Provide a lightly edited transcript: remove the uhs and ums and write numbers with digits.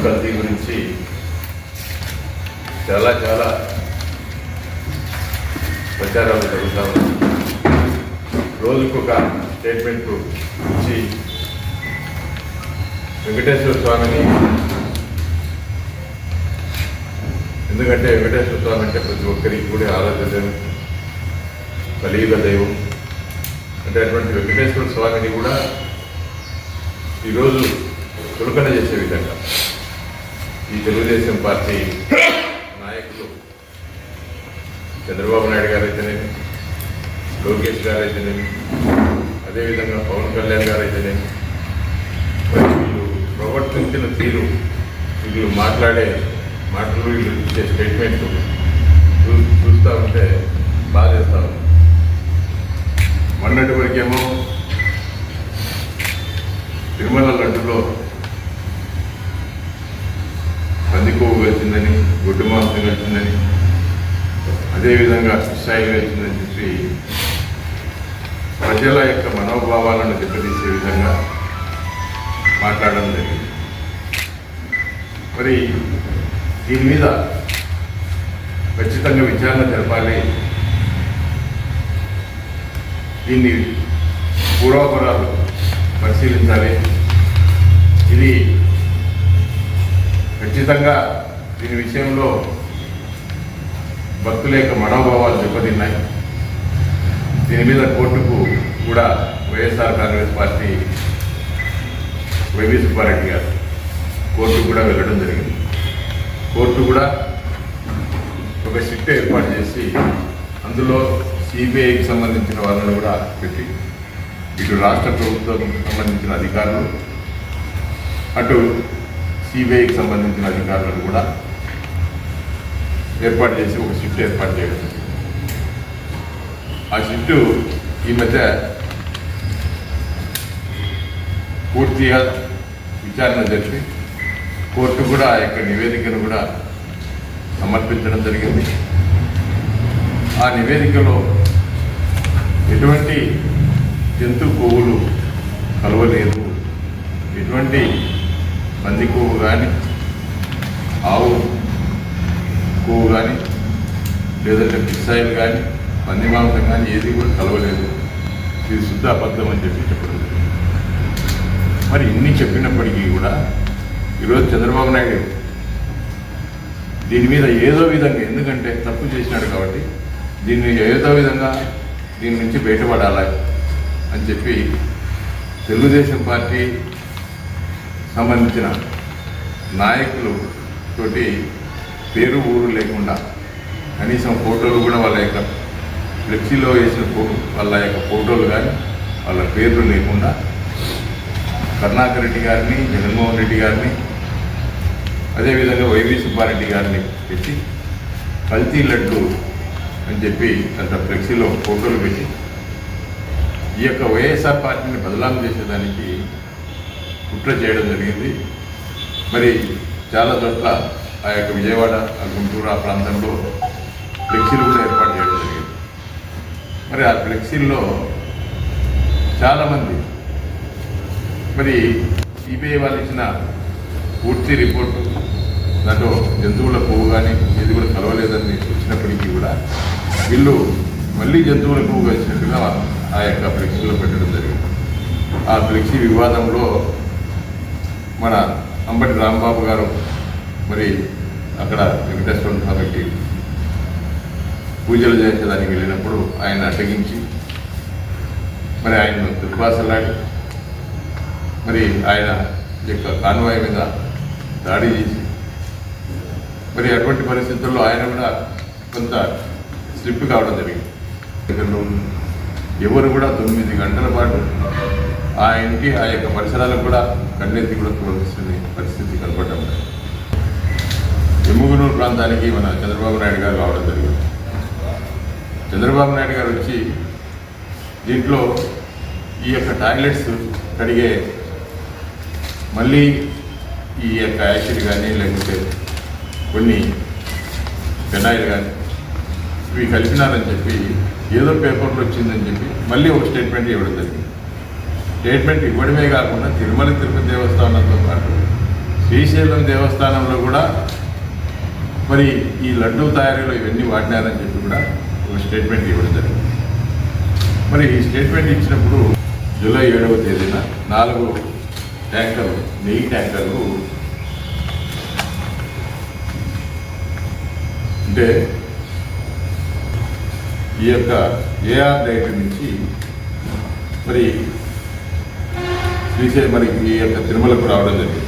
కల్తీ గురించి చాలా చాలా ప్రచారాలు జరుగుతూ ఉన్నాయి. రోజుకొక స్టేట్మెంట్ ఇచ్చి వెంకటేశ్వర స్వామిని, ఎందుకంటే వెంకటేశ్వర స్వామి అంటే ప్రతి ఒక్కరికి కూడా ఆరాధ్య దైవం, కలియుగ దైవం. అంటే అటువంటి వెంకటేశ్వర స్వామిని కూడా ఈరోజు చులకన చేసే విధంగా ఈ తెలుగుదేశం పార్టీ నాయకులు చంద్రబాబు నాయుడు గారు అయితేనేమి, లోకేష్ గారు అయితేనేమి, అదేవిధంగా పవన్ కళ్యాణ్ గారు అయితేనేమి, వీళ్ళు ప్రవర్తించిన తీరు, వీళ్ళు మాట్లాడే మాటలు, వీళ్ళు ఇచ్చే స్టేట్మెంట్ చూస్తూ ఉంటే బాధేస్తా ఉంది. మొన్నటి వరకేమో తిరుమల లడ్డులో పందికొవ్వు వెళ్తుందని, గుడ్డు మాంసం వెళ్తుందని, అదేవిధంగా ఫిష్ ఆయిల్ వెళ్తుందని చెప్పి ప్రజల యొక్క మనోభావాలను దెబ్బతీసే విధంగా మాట్లాడడం జరిగింది. మరి దీని మీద ఖచ్చితంగా విచారణ జరపాలి. దీన్ని పూర్వాపరాలు పరిశీలించాలి. ఇది ఖచ్చితంగా దీని విషయంలో భక్తుల యొక్క మనోభావాలు దెబ్బతిన్నాయి. దీని మీద కోర్టుకు కూడా వైఎస్ఆర్ కాంగ్రెస్ పార్టీ వైవి సుబ్బారెడ్డి గారు కోర్టుకు కూడా వెళ్ళడం జరిగింది. కోర్టు కూడా ఒక షిఫ్ట్ ఏర్పాటు చేసి అందులో సిబిఐకి సంబంధించిన వాళ్ళని కూడా పెట్టి, ఇటు రాష్ట్ర ప్రభుత్వం సంబంధించిన అధికారులు, అటు సిబిఐకి సంబంధించిన అధికారులను కూడా ఏర్పాటు చేసి ఒక షిఫ్ట్ ఏర్పాటు చేయడం. ఆ షిఫ్ట్ ఈ మధ్య పూర్తిగా విచారణ జరిపి కోర్టు కూడా ఆ యొక్క నివేదికను కూడా సమర్పించడం జరిగింది. ఆ నివేదికలో ఎటువంటి జంతు కొవ్వులు కలవలేదు, ఎటువంటి పంది కొవ్వు కానీ, ఆవు కొవ్వు కానీ, లేదంటే ఫిష్ ఆయిల్ కానీ, పంది మాంసం కానీ ఏది కూడా కలవలేదు, ఇది శుద్ధ అబద్ధం అని చెప్పి చెప్పడం జరిగింది. మరి ఇన్ని చెప్పినప్పటికీ కూడా ఈరోజు చంద్రబాబు నాయుడు దీని మీద ఏదో విధంగా, ఎందుకంటే తప్పు చేసినాడు కాబట్టి దీన్ని ఏదో విధంగా దీని నుంచి బయటపడాలి అని చెప్పి తెలుగుదేశం పార్టీ సంబంధించిన నాయకులు తోటి పేరు ఊరు లేకుండా, కనీసం ఫోటోలు కూడా వాళ్ళ యొక్క ఫ్లెక్సీలో వేసిన వాళ్ళ యొక్క ఫోటోలు కానీ వాళ్ళ పేర్లు లేకుండా కరుణాకర్ రెడ్డి గారిని, జగన్మోహన్ రెడ్డి గారిని, అదేవిధంగా వైవి సుబ్బారెడ్డి గారిని పెట్టి కల్తీ లడ్డు అని చెప్పి అంత ఫ్లెక్సీలో ఫోటోలు పెట్టి ఈ యొక్క వైఎస్ఆర్ పార్టీని బదలాం చేసేదానికి కుట్ర చేయడం జరిగింది. మరి చాలా చోట్ల ఆ యొక్క విజయవాడ, గుంటూరు ఆ ప్రాంతంలో ఫ్లెక్సీలు కూడా ఏర్పాటు చేయడం జరిగింది. మరి ఆ ఫ్లెక్సీల్లో చాలామంది మరి సిబిఐ వాళ్ళు ఇచ్చిన పూర్తి రిపోర్టు, దాంట్లో జంతువుల కొవ్వు కానీ ఏది కూడా కలవలేదని వచ్చినప్పటికీ కూడా వీళ్ళు మళ్ళీ జంతువుల కొవ్వు కలిసినట్టుగా ఆ యొక్క ఫ్లెక్సీలో పెట్టడం జరిగింది. ఆ ఫ్లెక్సీ వివాదంలో మన అంబటి రాంబాబు గారు మరి అక్కడ వెంకటేశ్వర స్వామికి పూజలు చేసేదానికి వెళ్ళినప్పుడు ఆయన అడ్డగించి మరి ఆయనను దుర్భాషలాడి మరి ఆయన యొక్క కాన్వాయ్ మీద దాడి చేసి మరి అటువంటి పరిస్థితుల్లో ఆయన కూడా కొంత స్లిప్ కావడం జరిగింది. ఎవరు కూడా 9 గంటల పాటు ఆ ఇంటి ఆ యొక్క పరిసరాలకు కూడా కన్నెత్తి కూడా చూడాల్సిన పరిస్థితి కనపడడం. ఎమ్ముగునూరు ప్రాంతానికి మన చంద్రబాబు నాయుడు గారు రావడం జరిగింది. చంద్రబాబు నాయుడు గారు వచ్చి దీంట్లో ఈ యొక్క టాయిలెట్స్ కడిగే మళ్ళీ ఈ యొక్క యాసిడ్ కానీ లేకపోతే కొన్ని ఫెనాయిల్ కానీ ఇవి కలిపినారని చెప్పి ఏదో పేపర్లో వచ్చిందని చెప్పి మళ్ళీ ఒక స్టేట్మెంట్ ఇవ్వడం జరిగింది. స్టేట్మెంట్ ఇవ్వడమే కాకుండా తిరుమల తిరుపతి దేవస్థానంతో పాటు శ్రీశైలం దేవస్థానంలో కూడా మరి ఈ లడ్డూ తయారీలో ఇవన్నీ వాడినారని చెప్పి కూడా ఒక స్టేట్మెంట్ ఇవ్వడం జరిగింది. మరి ఈ స్టేట్మెంట్ ఇచ్చినప్పుడు జూలై 7వ తేదీన 4 ట్యాంకర్లు, నెయ్యి ట్యాంకర్లు అంటే ఈ యొక్క ఏఆర్ డైరీ నుంచి మరి శ్రీశైలం మరి ఈ యొక్క తిరుమలకు రావడం జరిగింది.